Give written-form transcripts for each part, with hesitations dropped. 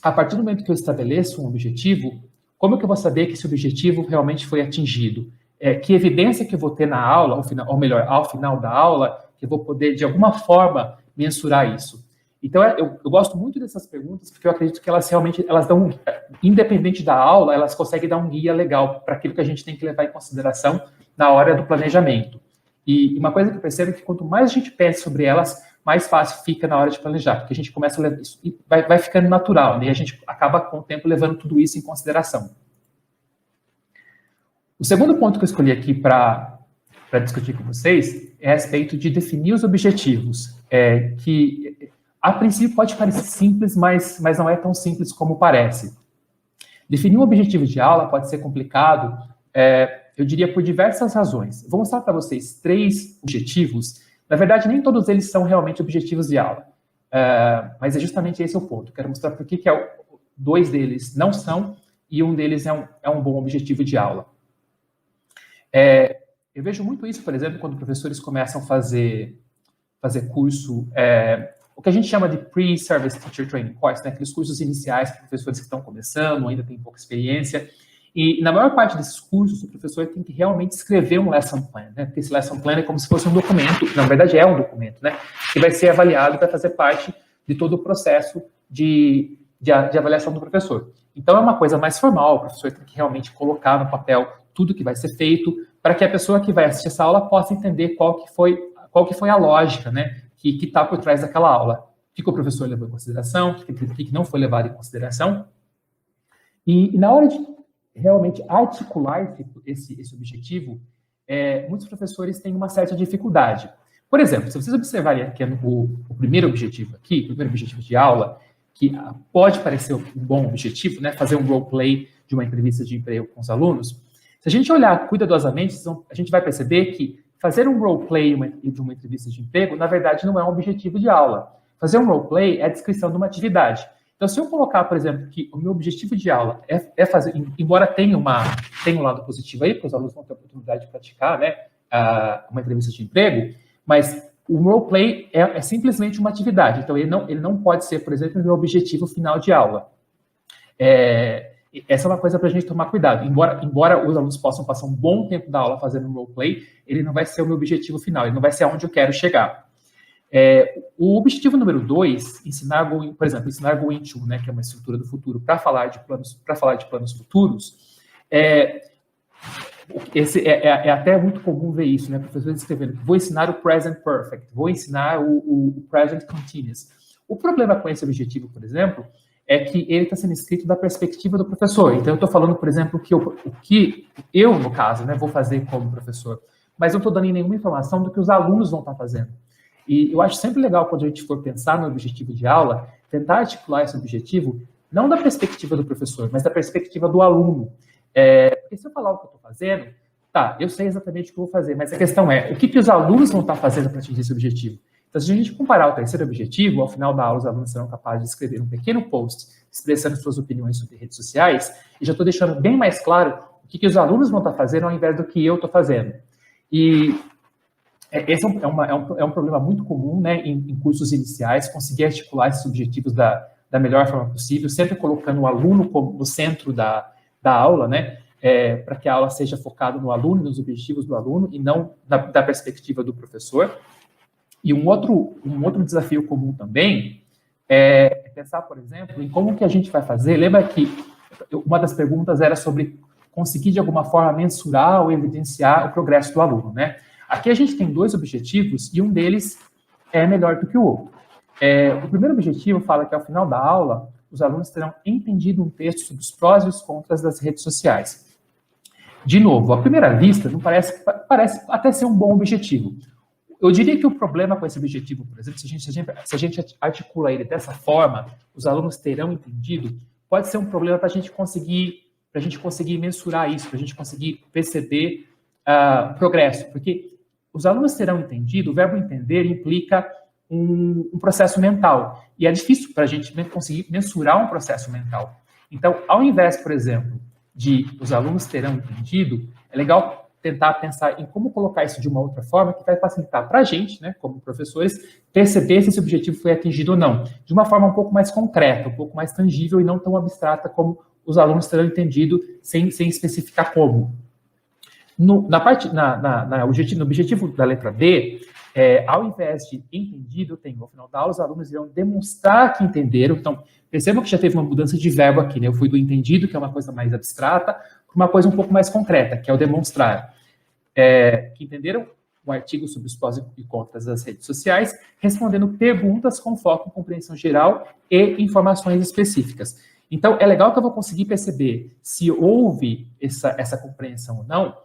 A partir do momento que eu estabeleço um objetivo, como que eu vou saber que esse objetivo realmente foi atingido? Que evidência que eu vou ter na aula, ao final da aula, que eu vou poder, de alguma forma, mensurar isso? Então, eu gosto muito dessas perguntas, porque eu acredito que elas realmente, elas dão, independente da aula, elas conseguem dar um guia legal para aquilo que a gente tem que levar em consideração na hora do planejamento. E uma coisa que eu percebo é que quanto mais a gente pensa sobre elas, mais fácil fica na hora de planejar, porque a gente começa a levar isso, e vai ficando natural, né? E a gente acaba, com o tempo, levando tudo isso em consideração. O segundo ponto que eu escolhi aqui para discutir com vocês é a respeito de definir os objetivos, que a princípio pode parecer simples, mas não é tão simples como parece. Definir um objetivo de aula pode ser complicado, eu diria, por diversas razões. Vou mostrar para vocês 3 objetivos. Na verdade, nem todos eles são realmente objetivos de aula, mas é justamente esse o ponto. Quero mostrar por que 2 deles não são e um deles é um bom objetivo de aula. Eu vejo muito isso, por exemplo, quando professores começam a fazer curso, o que a gente chama de Pre-Service Teacher Training Course, né? Aqueles cursos iniciais para professores que estão começando, ainda têm pouca experiência. E na maior parte desses cursos, o professor tem que realmente escrever um lesson plan, né? Porque esse lesson plan é como se fosse um documento, na verdade é um documento, né? Que vai ser avaliado para fazer parte de todo o processo de avaliação do professor. Então é uma coisa mais formal, o professor tem que realmente colocar no papel tudo que vai ser feito, para que a pessoa que vai assistir essa aula possa entender qual que foi a lógica, né? Que está por trás daquela aula. O que o professor levou em consideração, o que não foi levado em consideração. E na hora de realmente articular esse objetivo, muitos professores têm uma certa dificuldade. Por exemplo, se vocês observarem aqui o primeiro objetivo aqui, o primeiro objetivo de aula, que pode parecer um bom objetivo, né, fazer um roleplay de uma entrevista de emprego com os alunos, se a gente olhar cuidadosamente, a gente vai perceber que fazer um roleplay de uma entrevista de emprego, na verdade, não é um objetivo de aula. Fazer um roleplay é a descrição de uma atividade. Então, se eu colocar, por exemplo, que o meu objetivo de aula é fazer, embora tenha um lado positivo aí, porque os alunos vão ter a oportunidade de praticar, né, uma entrevista de emprego, mas o roleplay é simplesmente uma atividade. Então, ele não pode ser, por exemplo, o meu objetivo final de aula. Essa é uma coisa para a gente tomar cuidado. Embora os alunos possam passar um bom tempo da aula fazendo um roleplay, ele não vai ser o meu objetivo final, ele não vai ser aonde eu quero chegar. O objetivo número 2, ensinar Going To, né, que é uma estrutura do futuro, para falar de planos futuros, é até muito comum ver isso, né, professores escrevendo, vou ensinar o Present Perfect, vou ensinar o Present Continuous. O problema com esse objetivo, por exemplo, é que ele está sendo escrito da perspectiva do professor. Então, eu estou falando, por exemplo, o que eu, no caso, né, vou fazer como professor, mas não estou dando nenhuma informação do que os alunos vão estar fazendo. E eu acho sempre legal, quando a gente for pensar no objetivo de aula, tentar articular esse objetivo, não da perspectiva do professor, mas da perspectiva do aluno. Porque se eu falar o que eu estou fazendo, tá, eu sei exatamente o que eu vou fazer, mas a questão é, o que os alunos vão estar fazendo para atingir esse objetivo? Então, se a gente comparar o terceiro objetivo, ao final da aula, os alunos serão capazes de escrever um pequeno post expressando suas opiniões sobre redes sociais, e já estou deixando bem mais claro o que os alunos vão estar fazendo ao invés do que eu estou fazendo. E esse é um problema muito comum, né, em cursos iniciais, conseguir articular esses objetivos da melhor forma possível, sempre colocando o aluno como no centro da aula, né, para que a aula seja focada no aluno, nos objetivos do aluno, e não da perspectiva do professor. E um outro desafio comum também é pensar, por exemplo, em como que a gente vai fazer. Lembra que uma das perguntas era sobre conseguir, de alguma forma, mensurar ou evidenciar o progresso do aluno, né? Aqui a gente tem 2 objetivos e um deles é melhor do que o outro. O primeiro objetivo fala que, ao final da aula, os alunos terão entendido um texto sobre os prós e os contras das redes sociais. De novo, à primeira vista, não parece até ser um bom objetivo. Eu diria que o problema com esse objetivo, por exemplo, se a gente articula ele dessa forma, os alunos terão entendido, pode ser um problema para a gente conseguir mensurar isso, para a gente conseguir perceber progresso, porque os alunos terão entendido, o verbo entender implica um processo mental, e é difícil para a gente conseguir mensurar um processo mental. Então, ao invés, por exemplo, de os alunos terão entendido, é legal tentar pensar em como colocar isso de uma outra forma que vai facilitar para a gente, né, como professores, perceber se esse objetivo foi atingido ou não, de uma forma um pouco mais concreta, um pouco mais tangível e não tão abstrata como os alunos terão entendido sem especificar como. No objetivo da letra B, ao invés de entendido, tem no final da aula, os alunos irão demonstrar que entenderam. Então, percebam que já teve uma mudança de verbo aqui, né? Eu fui do entendido, que é uma coisa mais abstrata, para uma coisa um pouco mais concreta, que é o demonstrar. Que entenderam o artigo sobre os prós e contras das redes sociais, respondendo perguntas com foco em compreensão geral e informações específicas. Então, é legal que eu vou conseguir perceber se houve essa compreensão ou não,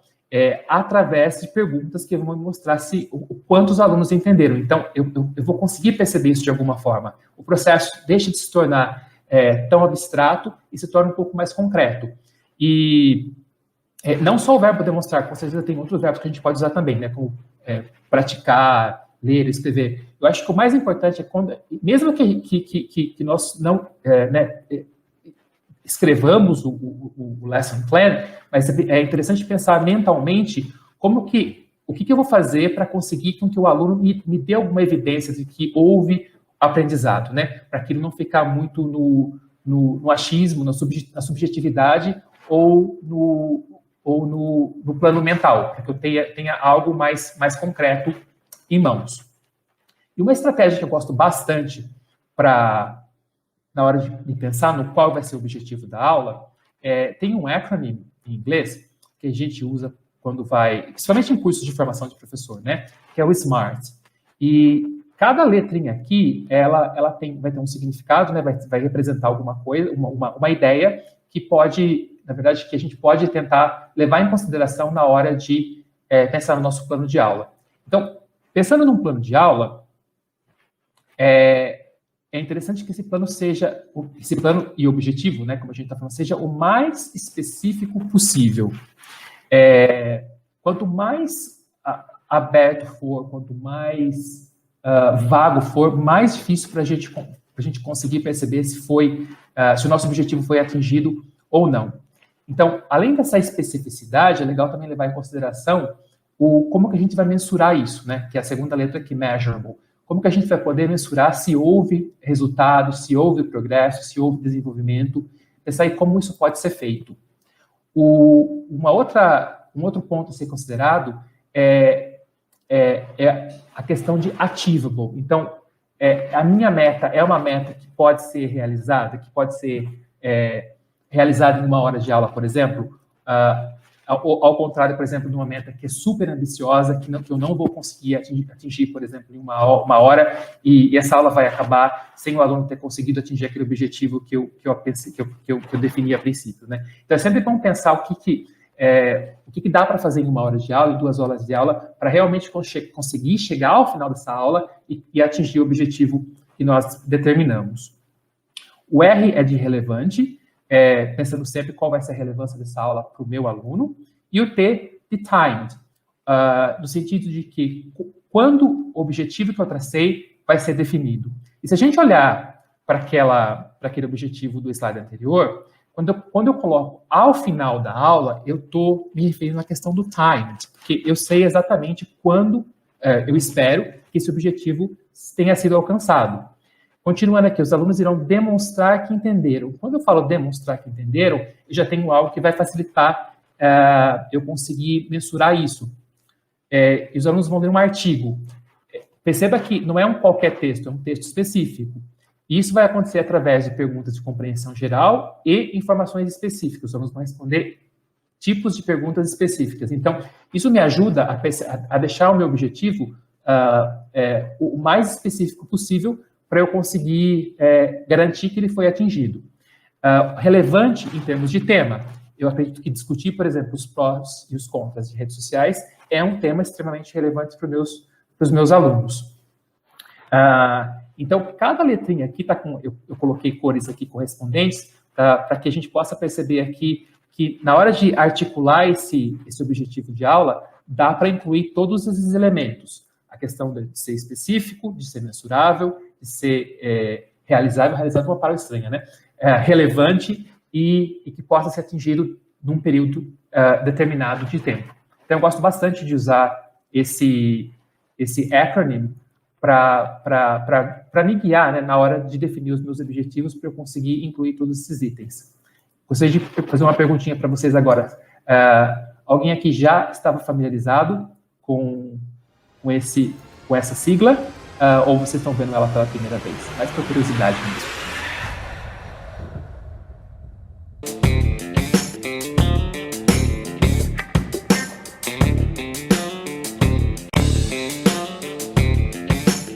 através de perguntas que vão me mostrar o quanto os alunos entenderam. Então, eu vou conseguir perceber isso de alguma forma. O processo deixa de se tornar tão abstrato e se torna um pouco mais concreto. E não só o verbo demonstrar, com certeza tem outros verbos que a gente pode usar também, né? Como praticar, ler, escrever. Eu acho que o mais importante é quando, mesmo que nós não escrevamos o lesson plan, mas é interessante pensar mentalmente o que eu vou fazer para conseguir que o aluno me dê alguma evidência de que houve aprendizado, né? Para aquilo não ficar muito no achismo, na subjetividade ou no plano mental, para que eu tenha algo mais concreto em mãos. E uma estratégia que eu gosto bastante na hora de pensar no qual vai ser o objetivo da aula, tem um acronym em inglês que a gente usa quando principalmente em cursos de formação de professor, né? Que é o SMART. E cada letrinha aqui, vai ter um significado, né? Vai representar alguma coisa, uma ideia que a gente pode tentar levar em consideração na hora de pensar no nosso plano de aula. Então, pensando num plano de aula, é interessante que esse plano e objetivo, né, como a gente está falando, seja o mais específico possível. Quanto mais aberto for, quanto mais vago for, mais difícil para a gente conseguir perceber se o nosso objetivo foi atingido ou não. Então, além dessa especificidade, é legal também levar em consideração como que a gente vai mensurar isso, né, que é a segunda letra aqui, measurable. Como que a gente vai poder mensurar se houve resultado, se houve progresso, se houve desenvolvimento, pensar em como isso pode ser feito. Um outro ponto a ser considerado é a questão de achievable. Então, a minha meta é uma meta que pode ser realizada, realizada em uma hora de aula, por exemplo, ao contrário, por exemplo, de uma meta que é super ambiciosa, que eu não vou conseguir atingir, por exemplo, em uma hora, e essa aula vai acabar sem o aluno ter conseguido atingir aquele objetivo que eu defini a princípio, né? Então, é sempre bom pensar o que dá para fazer em uma hora de aula, em 2 horas de aula, para realmente conseguir chegar ao final dessa aula e atingir o objetivo que nós determinamos. O R é de relevante, pensando sempre qual vai ser a relevância dessa aula para o meu aluno, e o T de timed, no sentido de que quando o objetivo que eu tracei vai ser definido. E se a gente olhar para aquele objetivo do slide anterior, quando eu coloco ao final da aula, eu estou me referindo à questão do timed, porque eu sei exatamente quando eu espero que esse objetivo tenha sido alcançado. Continuando aqui, os alunos irão demonstrar que entenderam. Quando eu falo demonstrar que entenderam, eu já tenho algo que vai facilitar eu conseguir mensurar isso. E os alunos vão ler um artigo. Perceba que não é um qualquer texto, é um texto específico. E isso vai acontecer através de perguntas de compreensão geral e informações específicas. Os alunos vão responder tipos de perguntas específicas. Então, isso me ajuda a deixar o meu objetivo o mais específico possível para eu conseguir garantir que ele foi atingido. Relevante em termos de tema. Eu acredito que discutir, por exemplo, os prós e os contras de redes sociais é um tema extremamente relevante para os meus alunos. Então, cada letrinha aqui está com... Eu coloquei cores aqui correspondentes para que a gente possa perceber aqui que na hora de articular esse objetivo de aula, dá para incluir todos esses elementos. A questão de ser específico, de ser mensurável, de ser realizável é uma palavra estranha, né? Relevante e que possa ser atingido num período determinado de tempo. Então, eu gosto bastante de usar esse acronym para me guiar, né, na hora de definir os meus objetivos, para eu conseguir incluir todos esses itens. Gostaria de fazer uma perguntinha para vocês agora. Alguém aqui já estava familiarizado com essa sigla? Ou vocês estão vendo ela pela primeira vez? Mais por curiosidade mesmo.